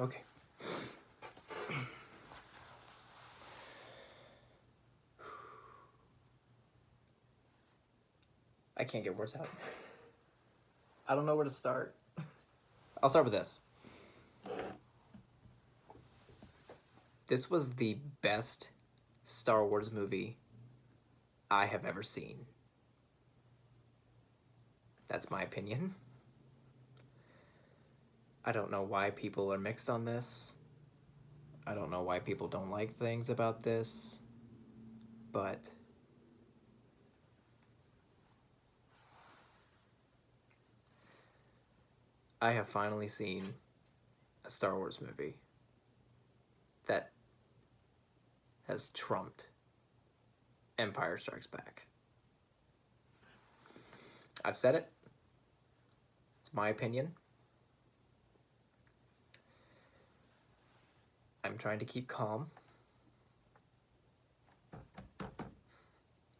Okay. I can't get words out. I don't know where to start. I'll start with this. This was the best Star Wars movie I have ever seen. That's my opinion. I don't know why people are mixed on this. I don't know why people don't like things about this. But I have finally seen a Star Wars movie that has trumped Empire Strikes Back. I've said it. It's my opinion. I'm trying to keep calm.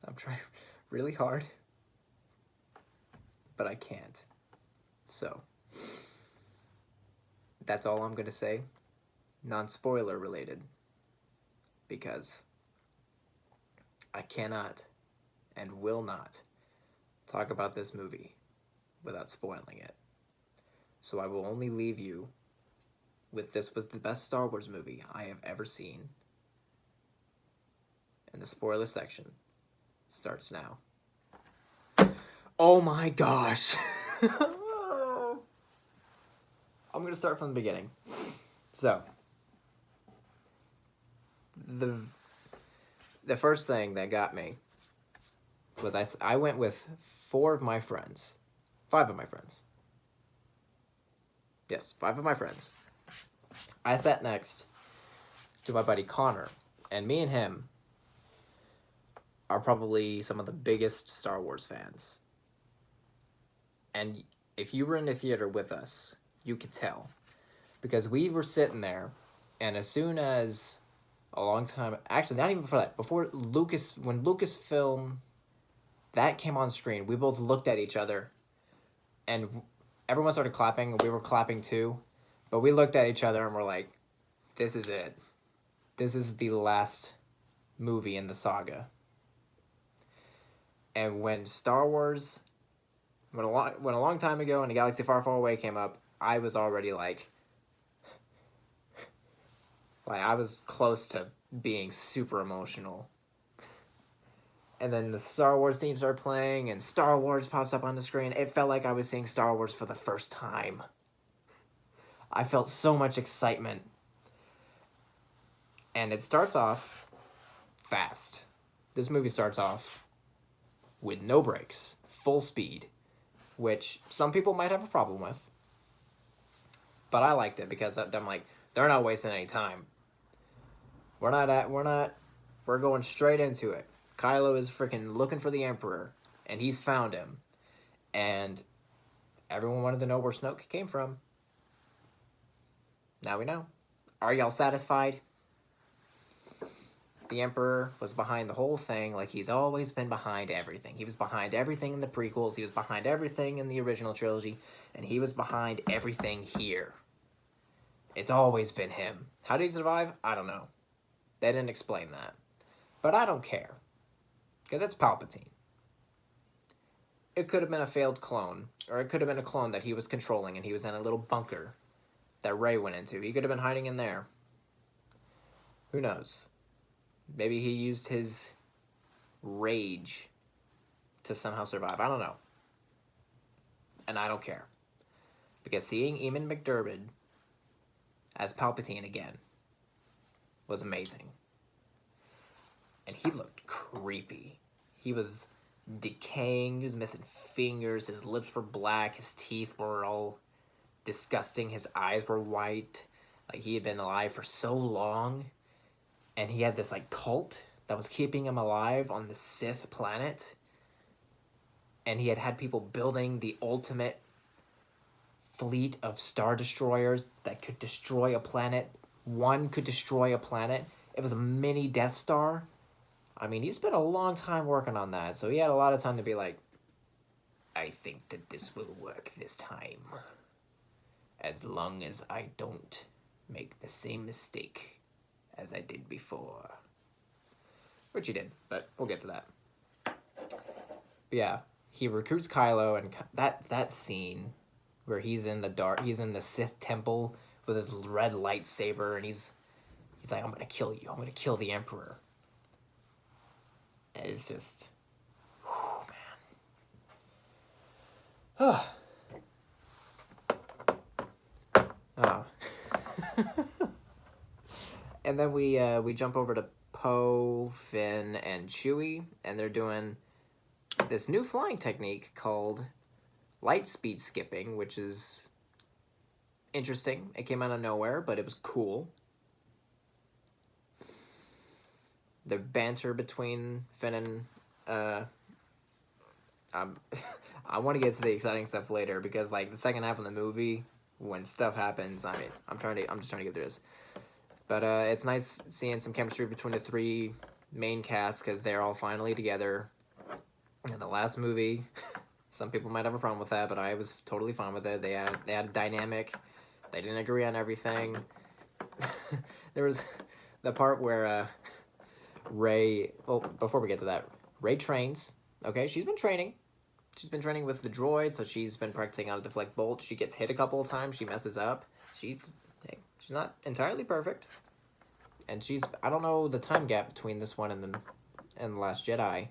I'm trying really hard, but I can't. So, that's all I'm going to say. Non-spoiler related. Because I cannot and will not talk about this movie without spoiling it. So I will only leave you with this was the best Star Wars movie I have ever seen. And the spoiler section starts now. Oh my gosh! I'm going to start from the beginning. So, the first thing that got me was I went with 5 of my friends. Yes, 5 of my friends. I sat next to my buddy Connor, and me and him are probably some of the biggest Star Wars fans. And if you were in the theater with us, you could tell. Because we were sitting there, and as soon as a long time... Actually, not even before that. When Lucasfilm, that came on screen, we both looked at each other, and everyone started clapping, and we were clapping too. But we looked at each other, and we're like, this is it. This is the last movie in the saga. And when Star Wars... When a long time ago and A Galaxy Far, Far Away came up, I was already like I was close to being super emotional. And then the Star Wars theme started playing and Star Wars pops up on the screen. It felt like I was seeing Star Wars for the first time. I felt so much excitement. And it starts off fast. This movie starts off with no brakes, full speed, which some people might have a problem with. But I liked it because I'm like, they're not wasting any time. We're going straight into it. Kylo is freaking looking for the Emperor, and he's found him. And everyone wanted to know where Snoke came from. Now we know. Are y'all satisfied? The Emperor was behind the whole thing, like he's always been behind everything. He was behind everything in the prequels, he was behind everything in the original trilogy, and he was behind everything here. It's always been him. How did he survive? I don't know. They didn't explain that. But I don't care. Because it's Palpatine. It could have been a failed clone, or it could have been a clone that he was controlling and he was in a little bunker that Rey went into. He could have been hiding in there. Who knows? Maybe he used his rage to somehow survive. I don't know. And I don't care. Because seeing Eamon McDermott as Palpatine again was amazing. And he looked creepy. He was decaying. He was missing fingers. His lips were black. His teeth were all disgusting. His eyes were white. Like he had been alive for so long. And he had this like cult that was keeping him alive on the Sith planet. And he had people building the ultimate fleet of Star Destroyers that could destroy a planet. One could destroy a planet. It was a mini Death Star. I mean, he spent a long time working on that, so he had a lot of time to be like, I think that this will work this time. As long as I don't make the same mistake as I did before. Which he did, but we'll get to that. But yeah, he recruits Kylo, and that scene where he's in the Sith temple with his red lightsaber, and he's like, I'm gonna kill you. I'm gonna kill the Emperor. And it's just, whew, man. Oh. And then we jump over to Poe, Finn, and Chewie, and they're doing this new flying technique called light speed skipping, which is interesting. It came out of nowhere, but it was cool. The banter between Finn and I want to get to the exciting stuff later, because like the second half of the movie, when stuff happens, I mean, I'm just trying to get through this. But it's nice seeing some chemistry between the three main casts, because they're all finally together. In the last movie, some people might have a problem with that, but I was totally fine with it. They had a dynamic. They didn't agree on everything. There was the part where Rey... Well, before we get to that, Rey trains. Okay, she's been training. She's been training with the droid, so she's been practicing how to deflect bolts. She gets hit a couple of times. She messes up. She's not entirely perfect. And I don't know the time gap between this one and The Last Jedi.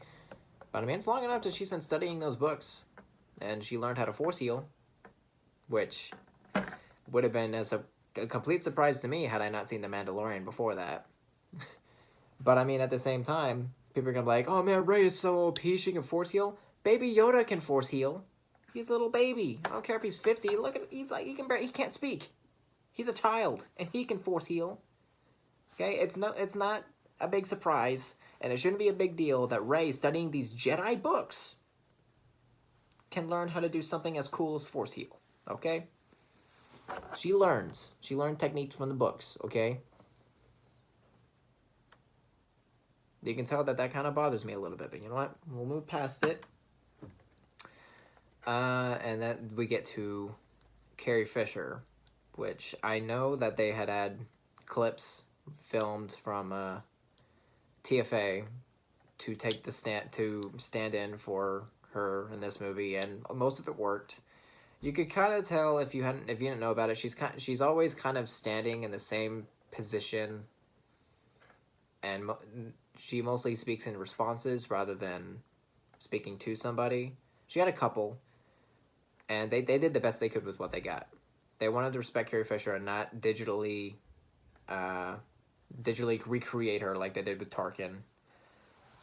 But I mean, it's long enough that she's been studying those books. And she learned how to force heal. Which would have been a complete surprise to me had I not seen The Mandalorian before that. But I mean, at the same time, people are going to be like, oh man, Rey is so OP, she can force heal. Baby Yoda can force heal. He's a little baby. I don't care if he's 50. Look at, he can't speak. He's a child, and he can force heal. Okay, it's not a big surprise, and it shouldn't be a big deal that Rey, studying these Jedi books, can learn how to do something as cool as force heal. Okay? She learns. She learned techniques from the books, okay? You can tell that kind of bothers me a little bit, but you know what? We'll move past it. And then we get to Carrie Fisher, which I know that they had clips filmed from TFA to stand in for her in this movie, and most of it worked. You could kind of tell if you didn't know about it. She's always kind of standing in the same position, and she mostly speaks in responses rather than speaking to somebody. She had a couple, and they did the best they could with what they got. They wanted to respect Carrie Fisher and not digitally recreate her like they did with Tarkin.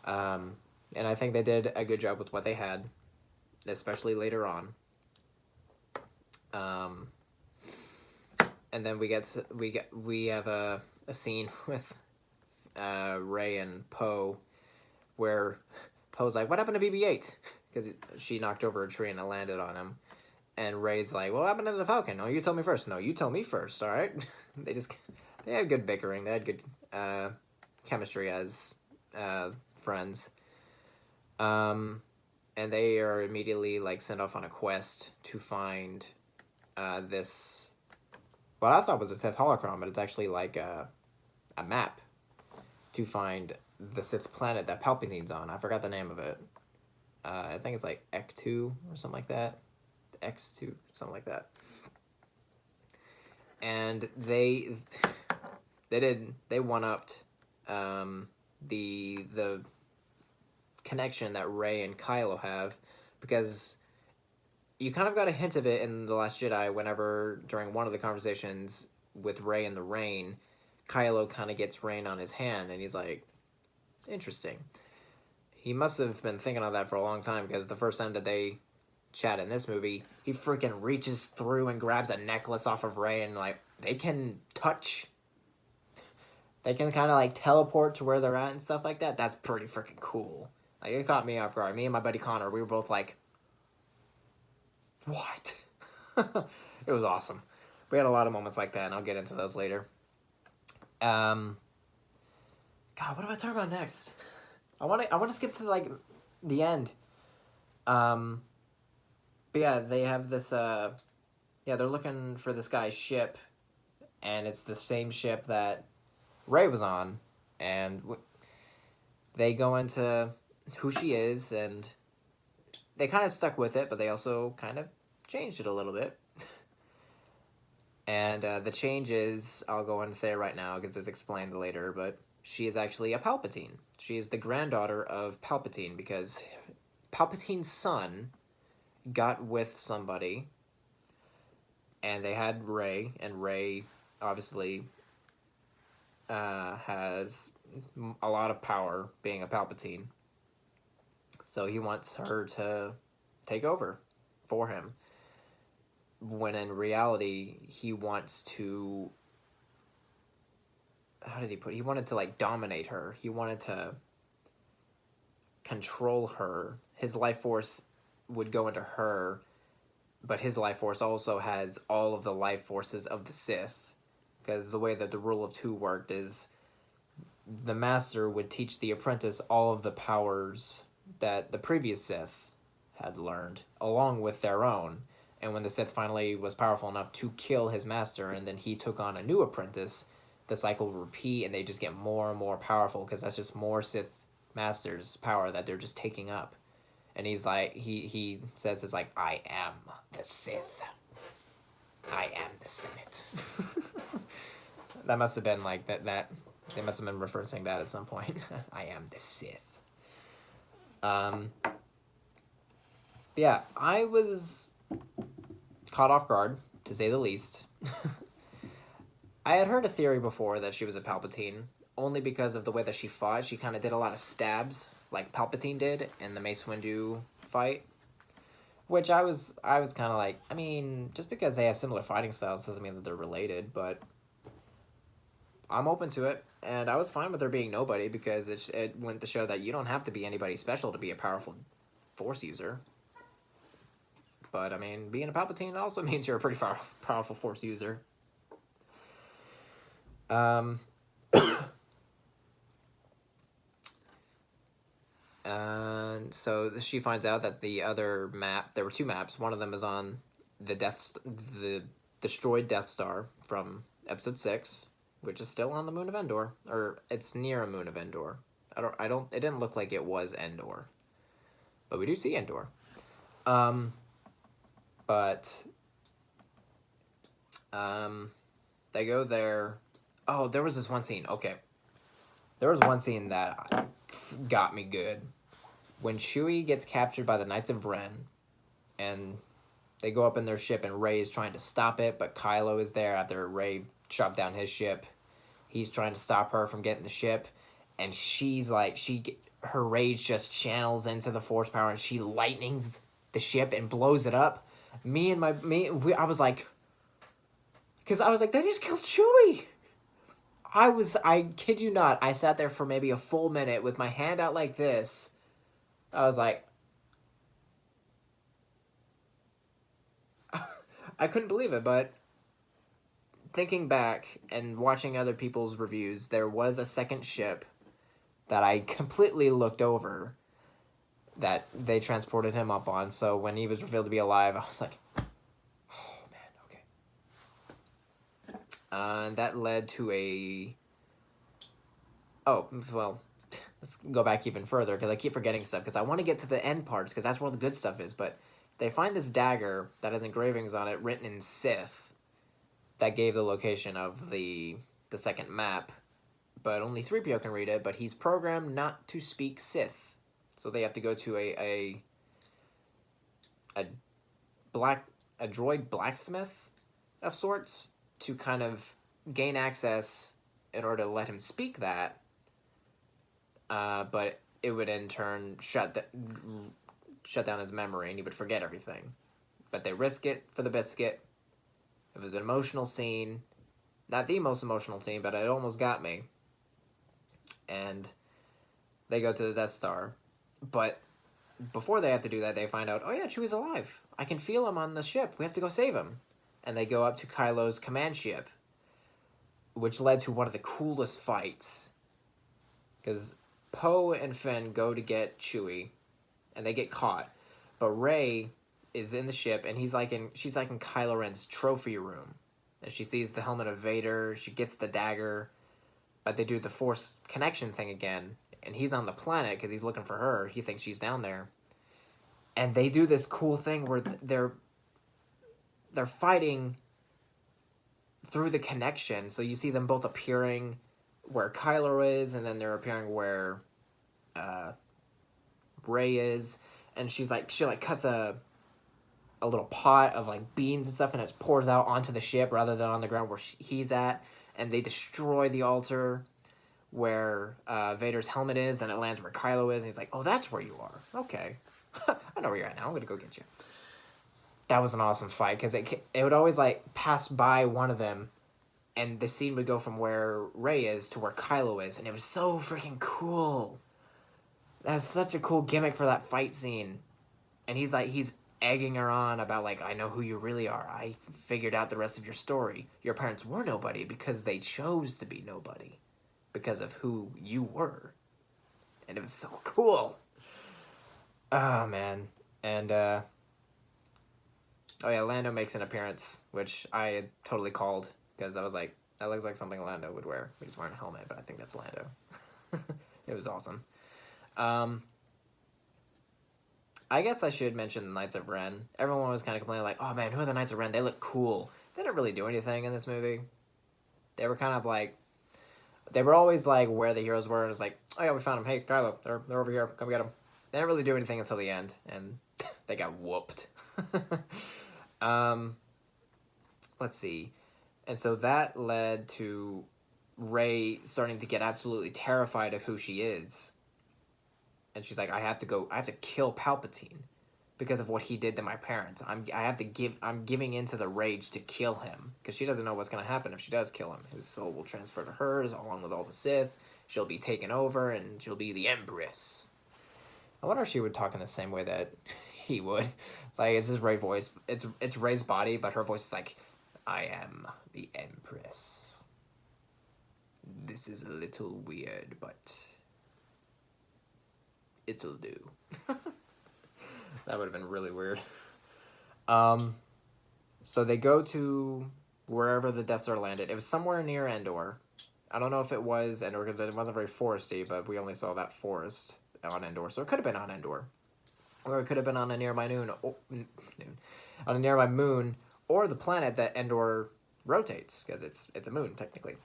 And I think they did a good job with what they had, especially later on. And then we have a scene with Rey and Poe, where Poe's like, "What happened to BB-8?" Because she knocked over a tree and it landed on him. And Rey's like, "What happened to the Falcon?" "No, you tell me first." "No, you tell me first, all right?" They had good bickering. They had good chemistry as friends. And they are immediately like sent off on a quest to find this, what I thought was a Sith holocron, but it's actually like a map to find the Sith planet that Palpatine's on. I forgot the name of it. I think it's like Ek2 or something like that. X2, something like that. And they one-upped the connection that Rey and Kylo have, because you kind of got a hint of it in The Last Jedi whenever, during one of the conversations with Rey in the rain, Kylo kind of gets rain on his hand, and he's like, interesting. He must have been thinking of that for a long time, because the first time that they chat in this movie, he freaking reaches through and grabs a necklace off of Rey, and like, they can touch. They can kind of like teleport to where they're at and stuff like that. That's pretty freaking cool. Like, it caught me off guard. Me and my buddy Connor, we were both like, what? It was awesome. We had a lot of moments like that, and I'll get into those later. God, what am I talking about next? I want to skip to like the end. But yeah, they have this they're looking for this guy's ship, and it's the same ship that Rey was on, and they go into who she is, and they kind of stuck with it, but they also kind of changed it a little bit. And the change is, I'll go and say it right now because it's explained later, but she is actually a Palpatine. She is the granddaughter of Palpatine because Palpatine's son got with somebody, and they had Rey, and Rey obviously has a lot of power being a Palpatine. So he wants her to take over for him. When in reality, he wants to... How did he put it? He wanted to, like, dominate her. He wanted to control her. His life force would go into her, but his life force also has all of the life forces of the Sith. Because the way that the rule of two worked is the master would teach the apprentice all of the powers that the previous Sith had learned, along with their own. And when the Sith finally was powerful enough to kill his master, and then he took on a new apprentice, the cycle would repeat, and they just get more and more powerful, because that's just more Sith masters' power that they're just taking up. And he's like, he says it's like, I am the Sith. I am the Senate. That must have been like, that they must have been referencing that at some point. I am the Sith. Yeah, I was caught off guard, to say the least. I had heard a theory before that she was a Palpatine, only because of the way that she fought. She kind of did a lot of stabs, like Palpatine did in the Mace Windu fight. Which I was kind of like, I mean, just because they have similar fighting styles doesn't mean that they're related, but I'm open to it. And I was fine with her being nobody, because it went to show that you don't have to be anybody special to be a powerful Force user. But, I mean, being a Palpatine also means you're a pretty powerful Force user. And so she finds out that the other map, there were two maps. One of them is on the destroyed Death Star from Episode 6, which is still on the moon of Endor, or it's near a moon of Endor. It didn't look like it was Endor, but we do see Endor. They go there. Oh, there was this one scene. Okay. There was one scene that got me good. When Chewie gets captured by the Knights of Ren, and they go up in their ship, and Rey is trying to stop it, but Kylo is there after Rey chopped down his ship. He's trying to stop her from getting the ship, and she's like, her rage just channels into the Force power, and she lightnings the ship and blows it up. I was like, because I was like, they just killed Chewie. I kid you not, I sat there for maybe a full minute with my hand out like this. I was like, I couldn't believe it, but thinking back and watching other people's reviews, there was a second ship that I completely looked over that they transported him up on. So when he was revealed to be alive, I was like, oh man, okay. And that led to let's go back even further, because I keep forgetting stuff, because I want to get to the end parts, because that's where the good stuff is. But they find this dagger that has engravings on it written in Sith that gave the location of the second map, but only 3PO can read it, but he's programmed not to speak Sith. So they have to go to a droid blacksmith of sorts to kind of gain access in order to let him speak that. But it would in turn shut down his memory, and he would forget everything. But they risk it for the biscuit. It was an emotional scene. Not the most emotional scene, but it almost got me. And they go to the Death Star. But before they have to do that, they find out, oh yeah, Chewie's alive. I can feel him on the ship. We have to go save him. And they go up to Kylo's command ship, which led to one of the coolest fights. Because Poe and Finn go to get Chewie, and they get caught. But Rey is in the ship, and she's like in Kylo Ren's trophy room. and she sees the helmet of Vader. She gets the dagger, but they do the Force connection thing again, and he's on the planet because he's looking for her. He thinks she's down there, and they do this cool thing where they're fighting through the connection. So you see them both appearing where Kylo is, and then they're appearing where Rey is, and she cuts a little pot of like beans and stuff, and it pours out onto the ship rather than on the ground where he's at, and they destroy the altar where Vader's helmet is, and it lands where Kylo is, and he's like, oh, that's where you are. Okay. I know where you're at now. I'm gonna go get you. That was an awesome fight, because it would always like pass by one of them, and the scene would go from where Rey is to where Kylo is, and it was so freaking cool. That's such a cool gimmick for that fight scene. And he's egging her on about, like, I know who you really are. I figured out the rest of your story. Your parents were nobody because they chose to be nobody because of who you were. And it was so cool. Oh, man. And, oh yeah, Lando makes an appearance, which I had totally called, because I was like, that looks like something Lando would wear. He's wearing a helmet, but I think that's Lando. It was awesome. I guess I should mention the Knights of Ren. Everyone was kind of complaining, like, oh man, who are the Knights of Ren? They look cool. They didn't really do anything in this movie. They were kind of like, they were always like where the heroes were, and it's like, oh yeah, we found them. Hey, Kylo, they're over here. Come get them. They didn't really do anything until the end, and they got whooped. Let's see. And so that led to Rey starting to get absolutely terrified of who she is. And she's like, I have to kill Palpatine because of what he did to my parents. I'm giving into the rage to kill him, because she doesn't know what's going to happen if she does kill him. His soul will transfer to hers along with all the Sith. She'll be taken over, and she'll be the Empress. I wonder if she would talk in the same way that he would. Like, it's his Rey voice. It's Rey's body, but her voice is like, I am the Empress. This is a little weird, but it'll do. That would have been really weird. So they go to wherever the Death Star landed. It was somewhere near Endor. I don't know if it was Endor, because it wasn't very foresty, but we only saw that forest on Endor. So it could have been on Endor. Or it could have been on a nearby on a nearby moon, or the planet that Endor rotates, because it's a moon, technically.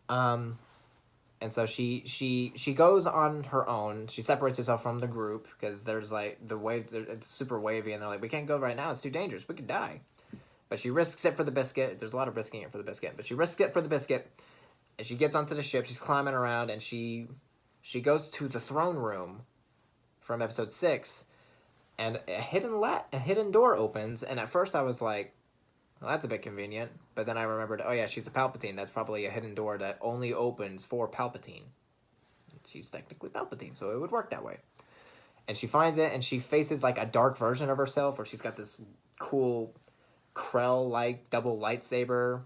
And so she goes on her own. She separates herself from the group, because there's like the wave. It's super wavy, and they're like, we can't go right now. It's too dangerous. We could die. But she risks it for the biscuit. There's a lot of risking it for the biscuit, but she risks it for the biscuit. And she gets onto the ship. She's climbing around, and she goes to the throne room from episode 6, and a hidden door opens. And at first I was like, well, that's a bit convenient. But then I remembered, oh yeah, she's a Palpatine. That's probably a hidden door that only opens for Palpatine. She's technically Palpatine, so it would work that way. And she finds it, and she faces like a dark version of herself, where she's got this cool Krell-like double lightsaber.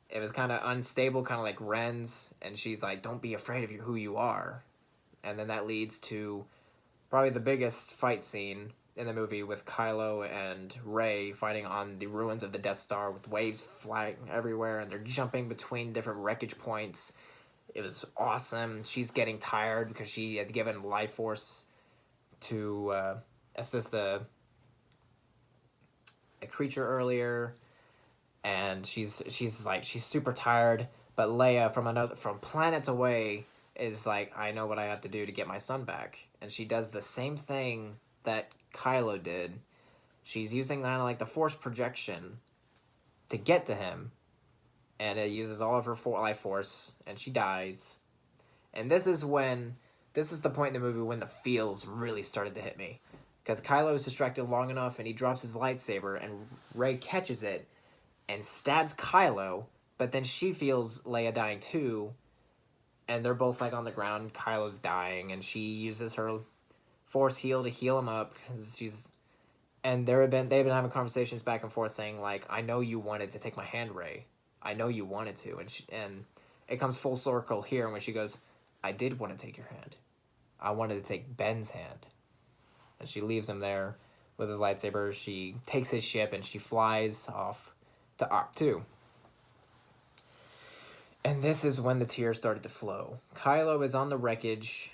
It was kind of unstable, kind of like Ren's. And she's like, don't be afraid of who you are. And then that leads to probably the biggest fight scene in the movie, with Kylo and Rey fighting on the ruins of the Death Star with waves flying everywhere, and they're jumping between different wreckage points. It was awesome. She's getting tired because she had given life force to assist a creature earlier, and she's super tired. But Leia from planets away is like, I know what I have to do to get my son back, and she does the same thing that Kylo did. She's using kind of like the force projection to get to him, and it uses all of her life force, and she dies. And this is the point in the movie when the feels really started to hit me, because Kylo is distracted long enough, and he drops his lightsaber, and Rey catches it and stabs Kylo, but then she feels Leia dying too, and they're both like on the ground. Kylo's dying, and she uses her force heal to heal him up, because and they've been having conversations back and forth saying like, I know you wanted to take my hand, Rey. I know you wanted to, and it comes full circle here when she goes, I did want to take your hand. I wanted to take Ben's hand. And she leaves him there with his lightsaber. She takes his ship and she flies off to Ahch-To. And this is when the tears started to flow. Kylo is on the wreckage,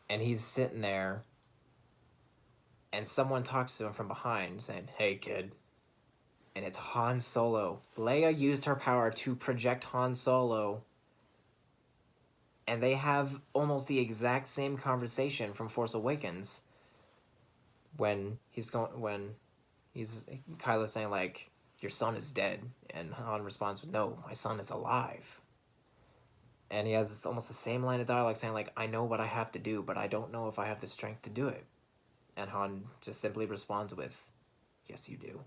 and he's sitting there, and someone talks to him from behind, saying, "Hey, kid." And it's Han Solo. Leia used her power to project Han Solo, and they have almost the exact same conversation from Force Awakens when Kylo saying, like, "Your son is dead," and Han responds with, "No, my son is alive." And he has this almost the same line of dialogue saying, like, "I know what I have to do, but I don't know if I have the strength to do it." And Han just simply responds with, "Yes, you do."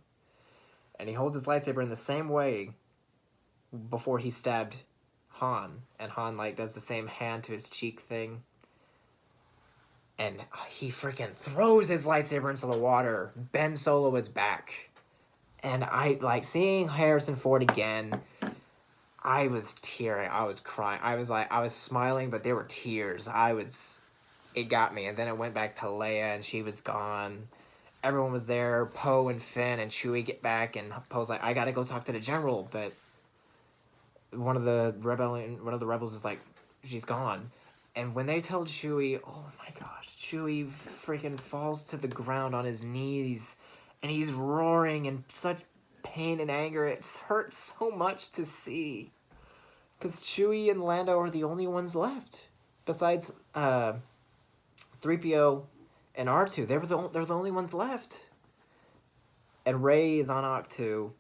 And he holds his lightsaber in the same way before he stabbed Han. And Han, like, does the same hand to his cheek thing. And he freaking throws his lightsaber into the water. Ben Solo is back. And I, like, seeing Harrison Ford again, I was tearing. I was crying. I was smiling, but there were tears. It got me. And then it went back to Leia, and she was gone. Everyone was there. Poe and Finn and Chewie get back, and Poe's like, "I gotta go talk to the general," but one of the rebels is like, "She's gone." And when they tell Chewie, oh my gosh, Chewie freaking falls to the ground on his knees, and he's roaring in such pain and anger. It hurts so much to see, because Chewie and Lando are the only ones left, besides 3PO and R2. They're the only ones left. And Rey is on Ahch-To,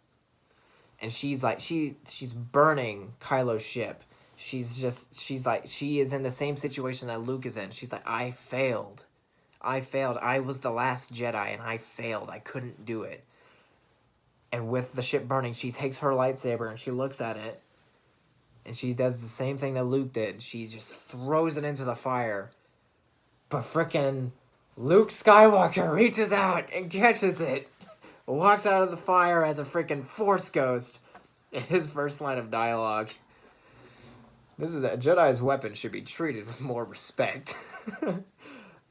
and she's like, she's burning Kylo's ship. She is in the same situation that Luke is in. She's like, I failed. I was the last Jedi, and I failed. I couldn't do it. And with the ship burning, she takes her lightsaber, and she looks at it, and she does the same thing that Luke did. She just throws it into the fire. But frickin' Luke Skywalker reaches out and catches it. Walks out of the fire as a frickin' Force ghost. In his first line of dialogue. This is a Jedi's weapon should be treated with more respect.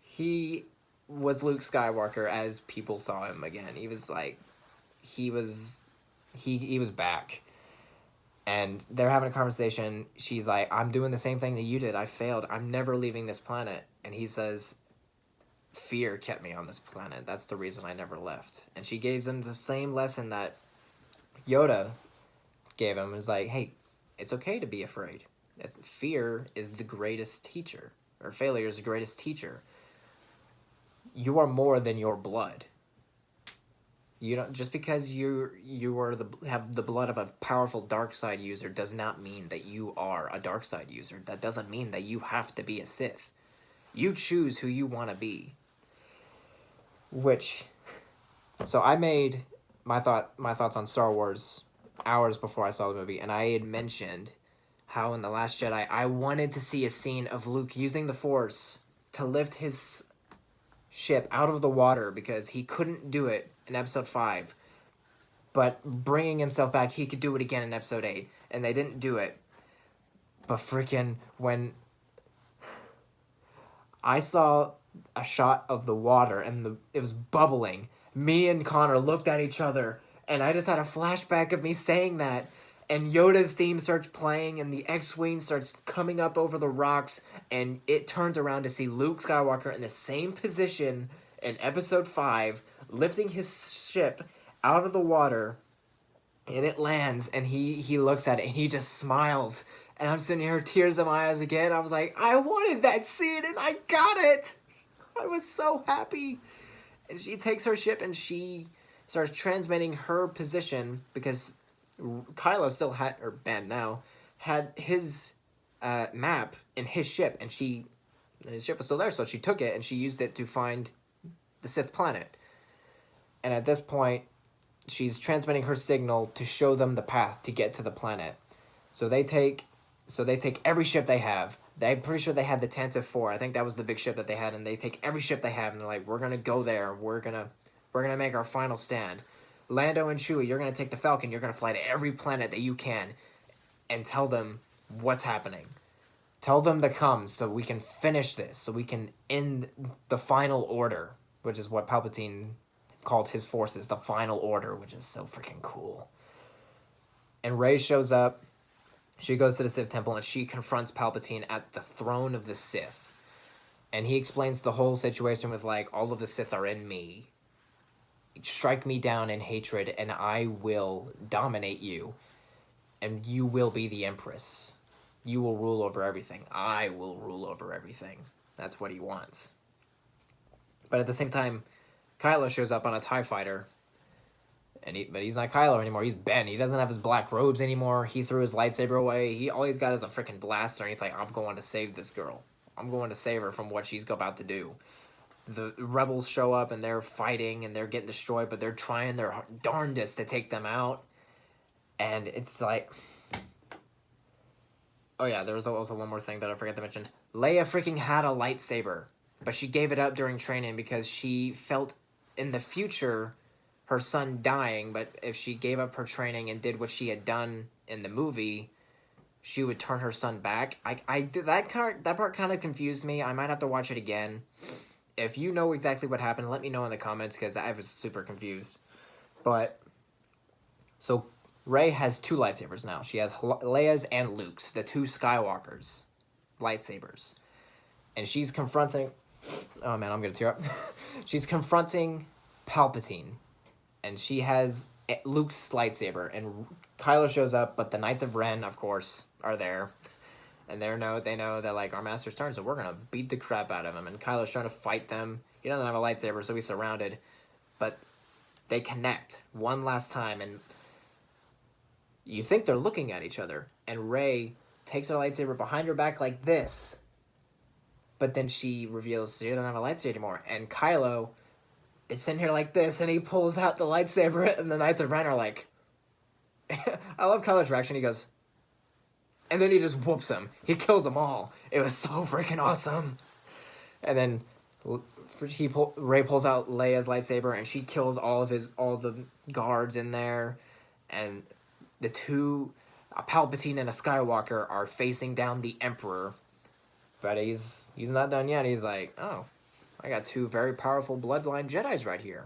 He was Luke Skywalker as people saw him again. He was like, he was back. And they're having a conversation. She's like, "I'm doing the same thing that you did. I failed. I'm never leaving this planet." And he says, "Fear kept me on this planet. That's the reason I never left." And she gives him the same lesson that Yoda gave him. It was like, hey, it's okay to be afraid. Fear is the greatest teacher, or failure is the greatest teacher. You are more than your blood. You don't, just because you have the blood of a powerful dark side user does not mean that you are a dark side user. That doesn't mean that you have to be a Sith. You choose who you want to be. So I made my thoughts on Star Wars hours before I saw the movie, and I had mentioned how in The Last Jedi I wanted to see a scene of Luke using the Force to lift his ship out of the water because he couldn't do it in Episode 5. But bringing himself back, he could do it again in Episode 8, and they didn't do it. But freaking when I saw a shot of the water and it was bubbling, me and Connor looked at each other, and I just had a flashback of me saying that, and Yoda's theme starts playing, and the X-Wing starts coming up over the rocks, and it turns around to see Luke Skywalker in the same position in Episode 5, lifting his ship out of the water, and it lands, and he looks at it, and he just smiles, and I'm sitting here, tears in my eyes again. I was like, I wanted that scene, and I got it! I was so happy. And she takes her ship, and she starts transmitting her position, because Kylo still had, or Ben now, had his map in his ship, and his ship was still there, so she took it, and she used it to find the Sith planet. And at this point, she's transmitting her signal to show them the path to get to the planet. So they take every ship they have. I'm pretty sure they had the Tantive 4. I think that was the big ship that they had, and they take every ship they have, and they're like, we're gonna go there. We're gonna make our final stand. Lando and Chewie, you're gonna take the Falcon. You're gonna fly to every planet that you can, and tell them what's happening. Tell them to come so we can finish this, so we can end the final order, which is what Palpatine called his forces, the final order, which is so freaking cool. And Rey shows up. She goes to the Sith temple and she confronts Palpatine at the throne of the Sith. And he explains the whole situation with, like, all of the Sith are in me. Strike me down in hatred and I will dominate you. And you will be the Empress. You will rule over everything. I will rule over everything. That's what he wants. But at the same time, Kylo shows up on a TIE fighter. But he's not Kylo anymore. He's Ben. He doesn't have his black robes anymore. He threw his lightsaber away. All he's got is a freaking blaster. And he's like, I'm going to save this girl. I'm going to save her from what she's about to do. The rebels show up and they're fighting and they're getting destroyed. But they're trying their darndest to take them out. And it's like... Oh yeah, there was also one more thing that I forgot to mention. Leia freaking had a lightsaber. But she gave it up during training because she felt in the future... her son dying, but if she gave up her training and did what she had done in the movie, she would turn her son back. That part kind of confused me. I might have to watch it again. If you know exactly what happened, let me know in the comments because I was super confused. But so Rey has 2 lightsabers now. She has Leia's and Luke's, the 2 Skywalkers lightsabers, and she's confronting. Oh man, I'm gonna tear up. She's confronting Palpatine. And she has Luke's lightsaber, and Kylo shows up, but the Knights of Ren, of course, are there. And they know that, like, our master's turn, so we're going to beat the crap out of him. And Kylo's trying to fight them. He doesn't have a lightsaber, so he's surrounded. But they connect one last time, and you think they're looking at each other. And Rey takes her lightsaber behind her back like this. But then she reveals she doesn't have a lightsaber anymore. And Kylo... it's sitting here like this, and he pulls out the lightsaber, and the Knights of Ren are like... I love Kylo's reaction. He goes... and then he just whoops them. He kills them all. It was so freaking awesome. And then Rey pulls out Leia's lightsaber, and she kills all the guards in there. And the 2, a Palpatine and a Skywalker, are facing down the Emperor. But he's not done yet. He's like, oh... I got 2 very powerful bloodline Jedis right here.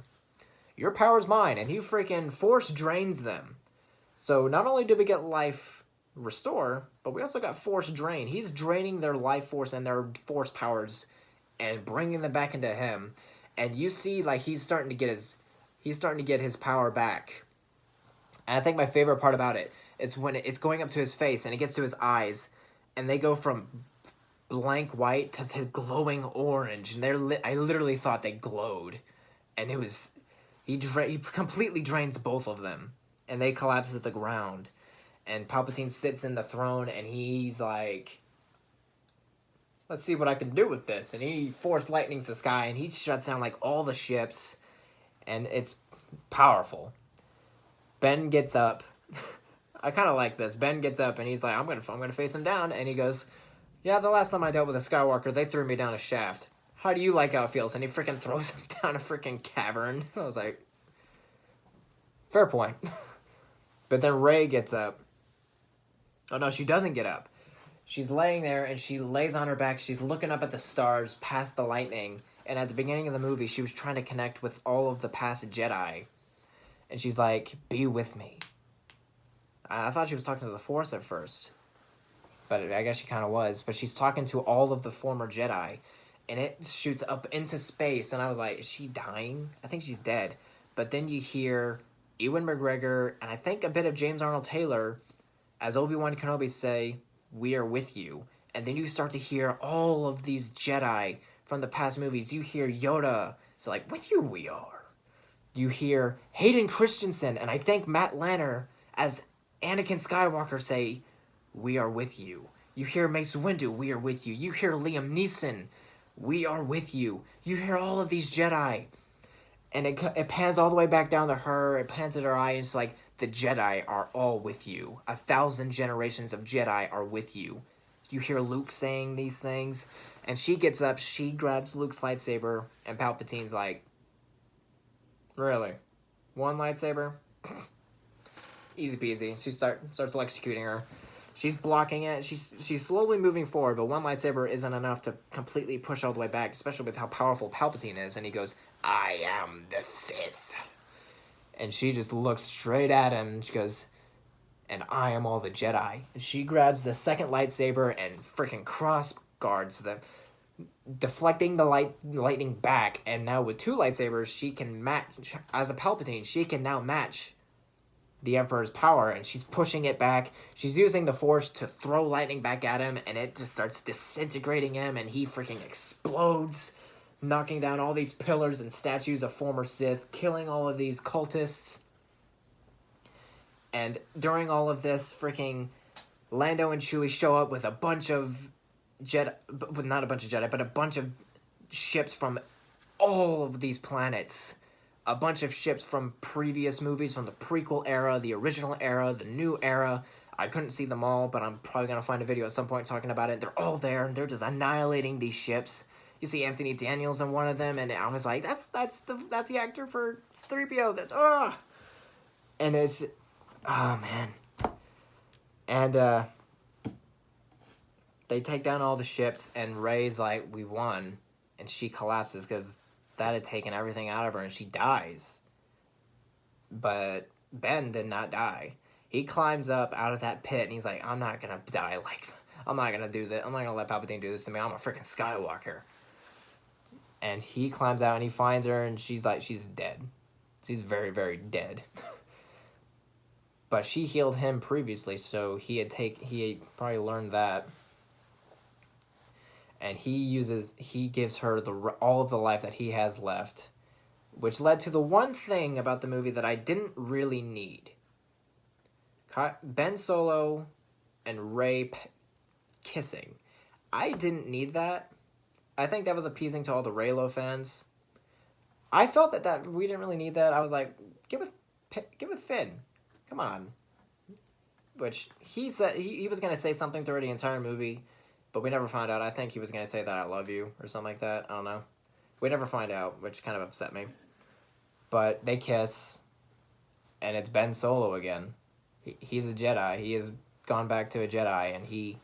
Your power's mine, and he freaking force drains them. So not only did we get life restore, but we also got force drain. He's draining their life force and their force powers and bringing them back into him. And you see, like, he's starting to get his power back. And I think my favorite part about it is when it's going up to his face and it gets to his eyes, and they go from blank white to the glowing orange, and I literally thought they glowed, and it was he completely drains both of them, and they collapse at the ground, and Palpatine sits in the throne, and he's like, let's see what I can do with this, and he force lightnings the sky, and he shuts down like all the ships, and it's powerful. Ben gets up. I kind of like this. Ben gets up, and he's like, I'm gonna face him down, and he goes, yeah, the last time I dealt with a Skywalker, they threw me down a shaft. How do you like how it feels? And he freaking throws him down a freaking cavern. I was like, fair point. But then Rey gets up. Oh, no, she doesn't get up. She's laying there, and she lays on her back. She's looking up at the stars past the lightning. And at the beginning of the movie, she was trying to connect with all of the past Jedi. And she's like, be with me. I thought she was talking to the Force at first. But I guess she kind of was. But she's talking to all of the former Jedi. And it shoots up into space. And I was like, is she dying? I think she's dead. But then you hear Ewan McGregor and I think a bit of James Arnold Taylor as Obi-Wan Kenobi say, we are with you. And then you start to hear all of these Jedi from the past movies. You hear Yoda. It's like, with you we are. You hear Hayden Christensen and I think Matt Lanner as Anakin Skywalker say, we are with you. You hear Mace Windu, we are with you. You hear Liam Neeson, we are with you. You hear all of these Jedi. And it pans all the way back down to her. It pans at her eye, and it's like, the Jedi are all with you. 1,000 generations of Jedi are with you. You hear Luke saying these things. And she gets up, she grabs Luke's lightsaber, and Palpatine's like, really? One lightsaber? Easy peasy. She starts executing her. She's blocking it. She's slowly moving forward, but one lightsaber isn't enough to completely push all the way back, especially with how powerful Palpatine is. And he goes, I am the Sith. And she just looks straight at him. She goes, and I am all the Jedi. And she grabs the second lightsaber and freaking cross guards them, deflecting the lightning back. And now with two lightsabers, she can match, as a Palpatine, she can now match the Emperor's power, and she's pushing it back. She's using the Force to throw lightning back at him, and it just starts disintegrating him, and he freaking explodes, knocking down all these pillars and statues of former Sith, killing all of these cultists. And during all of this, freaking Lando and Chewie show up with a bunch of Jedi, not a bunch of Jedi, but a bunch of ships from all of these planets. A bunch of ships from previous movies, from the prequel era, the original era, the new era. I couldn't see them all, but I'm probably going to find a video at some point talking about it. They're all there, and they're just annihilating these ships. You see Anthony Daniels in one of them, and I was like, that's the actor for 3PO. That's, and it's, oh, man. And, they take down all the ships, and Rey's like, we won. And she collapses, because that had taken everything out of her, and she dies. But Ben did not die. He climbs up out of that pit, and he's like, I'm not gonna die, I'm not gonna do this. I'm not gonna let Palpatine do this to me. I'm a freaking Skywalker. And he climbs out, and he finds her, and she's like, she's dead. She's very, very dead. But she healed him previously, so he had probably learned that. And he gives her all of the life that he has left, which led to the one thing about the movie that I didn't really need. Ben Solo and Rey kissing. I didn't need that. I think that was appeasing to all the Reylo fans. I felt that we didn't really need that. I was like, get with Finn. Come on. Which he said he was going to say something throughout the entire movie, but we never found out. I think he was going to say that I love you or something like that. I don't know. We never find out, which kind of upset me. But they kiss, and it's Ben Solo again. He's a Jedi. He has gone back to a Jedi, and he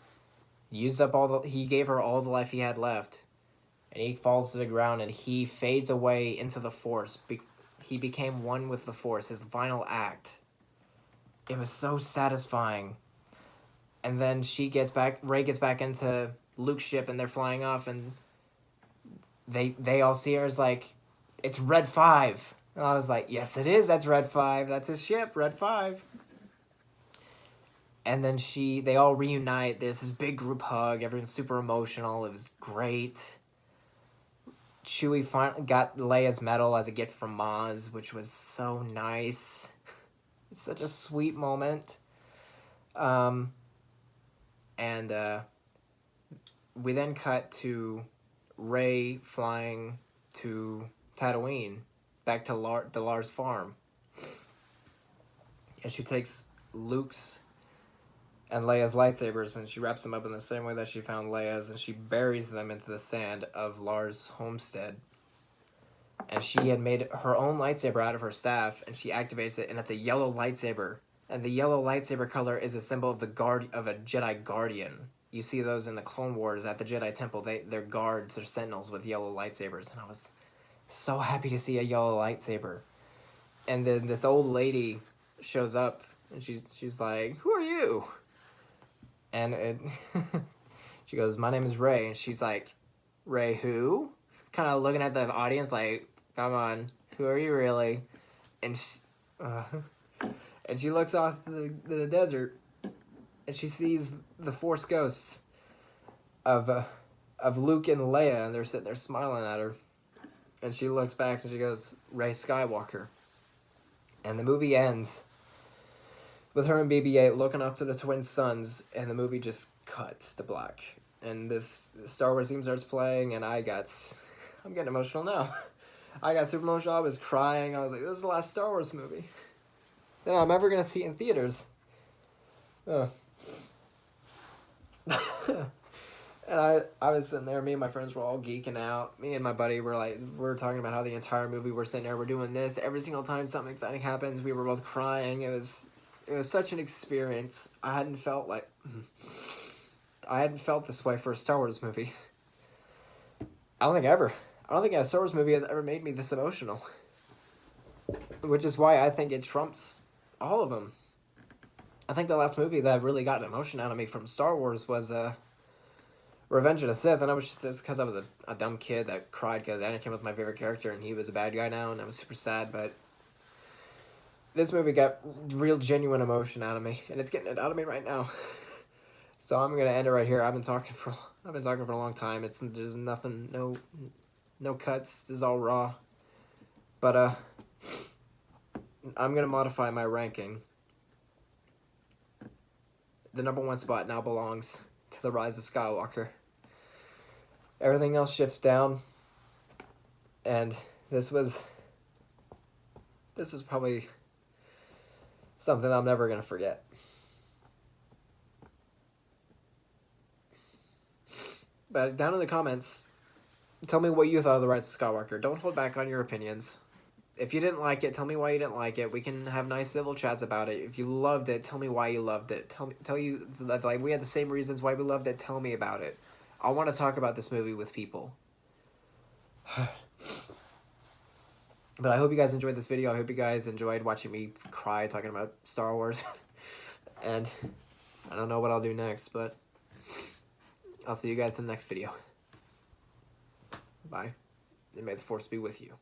used up he gave her all the life he had left, and he falls to the ground, and he fades away into the Force. He became one with the Force, his final act. It was so satisfying. And then Rey gets back into Luke's ship, and they're flying off, and they all see her as like, it's Red 5. And I was like, yes, it is. That's Red 5. That's his ship, Red 5. And then they all reunite. There's this big group hug. Everyone's super emotional. It was great. Chewie finally got Leia's medal as a gift from Maz, which was so nice. It's such a sweet moment. And we then cut to Rey flying to Tatooine, back to Lars' farm. And she takes Luke's and Leia's lightsabers, and she wraps them up in the same way that she found Leia's, and she buries them into the sand of Lars' homestead. And she had made her own lightsaber out of her staff, and she activates it, and it's a yellow lightsaber. And the yellow lightsaber color is a symbol of of a Jedi Guardian. You see those in the Clone Wars at the Jedi Temple. They're guards or sentinels with yellow lightsabers, and I was so happy to see a yellow lightsaber. And then this old lady shows up, and she's like, "Who are you?" And she goes, "My name is Rey." And she's like, "Rey who?" Kind of looking at the audience like, "Come on, who are you really?" And she looks off to the desert, and she sees the Force ghosts of Luke and Leia, and they're sitting there smiling at her. And she looks back, and she goes, "Rey Skywalker." And the movie ends with her and BB-8 looking off to the twin suns, and the movie just cuts to black. And the Star Wars theme starts playing, and I'm getting emotional now. I got super emotional. I was crying. I was like, this is the last Star Wars movie that I'm ever going to see in theaters. And I was sitting there, me and my friends were all geeking out. Me and my buddy were talking about how the entire movie, we're sitting there, we're doing this. Every single time something exciting happens, we were both crying. It was such an experience. I hadn't felt this way for a Star Wars movie. I don't think a Star Wars movie has ever made me this emotional. Which is why I think it trumps all of them. I think the last movie that really got an emotion out of me from Star Wars was Revenge of the Sith, and I was just because I was a dumb kid that cried because Anakin was my favorite character and he was a bad guy now, and I was super sad. But this movie got real genuine emotion out of me, and it's getting it out of me right now. So I'm gonna end it right here. I've been talking for a long time. There's nothing, no cuts. This is all raw. But I'm gonna modify my ranking. The #1 spot now belongs to the Rise of Skywalker. Everything else shifts down, and this was probably something I'm never gonna forget. But down in the comments, tell me what you thought of the Rise of Skywalker. Don't hold back on your opinions. If you didn't like it, tell me why you didn't like it. We can have nice civil chats about it. If you loved it, tell me why you loved it. Tell you that, like, we had the same reasons why we loved it. Tell me about it. I want to talk about this movie with people. But I hope you guys enjoyed this video. I hope you guys enjoyed watching me cry talking about Star Wars. And I don't know what I'll do next, but I'll see you guys in the next video. Bye. And may the Force be with you.